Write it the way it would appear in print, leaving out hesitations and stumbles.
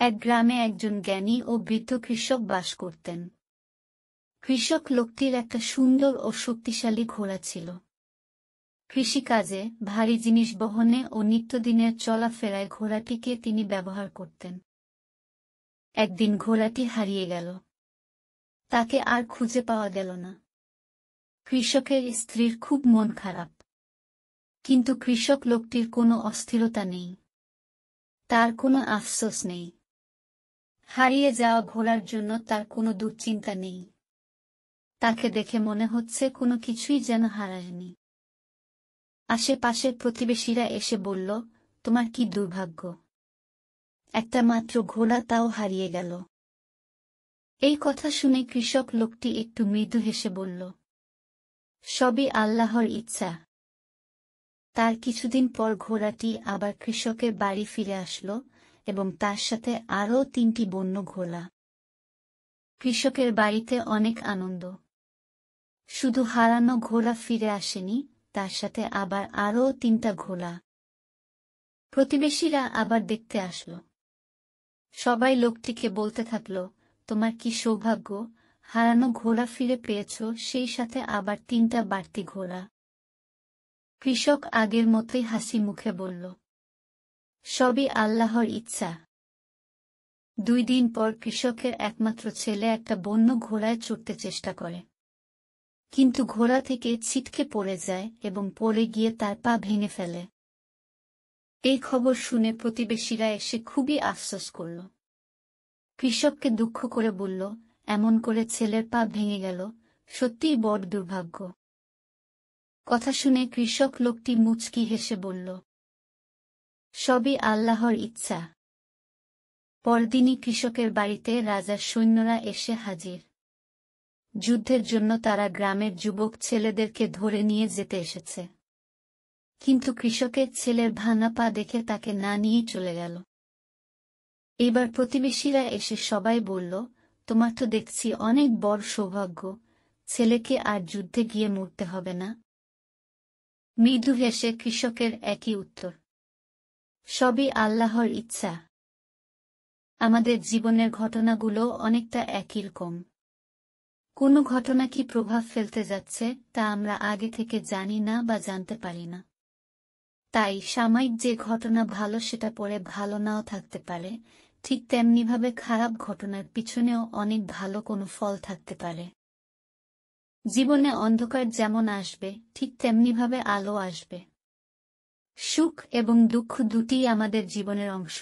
এক গ্রামে একজন জ্ঞানী ও বৃদ্ধ কৃষক বাস করতেন। কৃষক লোকটির একটা সুন্দর ও শক্তিশালী ঘোড়া ছিল। কৃষিকাজে, ভারী জিনিস বহনে ও নিত্যদিনের চলাফেরায় ঘোড়াটিকে তিনি ব্যবহার করতেন। একদিন ঘোড়াটি হারিয়ে গেল। তাকে আর খুঁজে পাওয়া গেল না। কৃষকের স্ত্রীর খুব মন খারাপ। কিন্তু কৃষক লোকটির কোনো অস্থিরতা নেই। তার কোনো আফসোস নেই। হারিয়ে যাওয়া ঘোড়ার জন্য তার কোনো দুশ্চিন্তা নেই। তাকে দেখে মনে হচ্ছে কোনো কিছুই যেন হারায়নি। আশেপাশের প্রতিবেশীরা এসে বলল, তোমার কি দুর্ভাগ্য! একটা মাত্র ঘোড়া, তাও হারিয়ে গেল। এই কথা শুনে কৃষক লোকটি একটু মৃদু হেসে বলল, সবই আল্লাহর ইচ্ছা। তার কিছুদিন পর ঘোড়াটি আবার কৃষকের বাড়ি ফিরে আসলো এবং তার সাথে আরও 3টি বন্য ঘোড়া। কৃষকের বাড়িতে অনেক আনন্দ। শুধু হারানো ঘোড়া ফিরে আসেনি, তার সাথে আবার আরও 3টা ঘোড়া। প্রতিবেশীরা আবার দেখতে আসলো। সবাই লোকটিকে বলতে থাকল, তোমার কি সৌভাগ্য, হারানো ঘোড়া ফিরে পেয়েছ, সেই সাথে আবার 3টা বাড়তি ঘোড়া। কৃষক আগের মতোই হাসি মুখে বলল, সবই আল্লাহর ইচ্ছা। 2 দিন পর কৃষকের একমাত্র ছেলে একটা বন্য ঘোড়ায় চড়তে চেষ্টা করে। কিন্তু ঘোড়া থেকে ছিটকে পড়ে যায় এবং পড়ে গিয়ে তার পা ভেঙে ফেলে। এই খবর শুনে প্রতিবেশীরা এসে খুবই আফসোস করল। কৃষককে দুঃখ করে বলল, এমন করে ছেলের পা ভেঙে গেল, সত্যিই বড় দুর্ভাগ্য। কথা শুনে কৃষক লোকটি মুচকি হেসে বলল, সবই আল্লাহর ইচ্ছা। পরদিনই কৃষকের বাড়িতে রাজার সৈন্যরা এসে হাজির। যুদ্ধের জন্য তারা গ্রামের যুবক ছেলেদেরকে ধরে নিয়ে যেতে এসেছে। কিন্তু কৃষকের ছেলের ভাঙা পা দেখে তাকে না নিয়েই চলে গেল। এবার প্রতিবেশীরা এসে সবাই বলল, তোমার তো দেখছি অনেক বড় সৌভাগ্য, ছেলেকে আর যুদ্ধে গিয়ে মরতে হবে না। মৃদু হেসে কৃষকের একই উত্তর, সবই আল্লাহর ইচ্ছা। আমাদের জীবনের ঘটনাগুলো অনেকটা একই রকম। কোনো ঘটনা কি প্রভাব ফেলতে যাচ্ছে তা আমরা আগে থেকে জানি না বা জানতে পারি না। তাই সাময়িক যে ঘটনা ভালো সেটা পরে ভালো নাও থাকতে পারে, ঠিক তেমনিভাবে খারাপ ঘটনার পিছনেও অনেক ভালো কোনো ফল থাকতে পারে। জীবনে অন্ধকার যেমন আসবে, ঠিক তেমনিভাবে আলো আসবে। সুখ এবং দুঃখ দুটিই আমাদের জীবনের অংশ।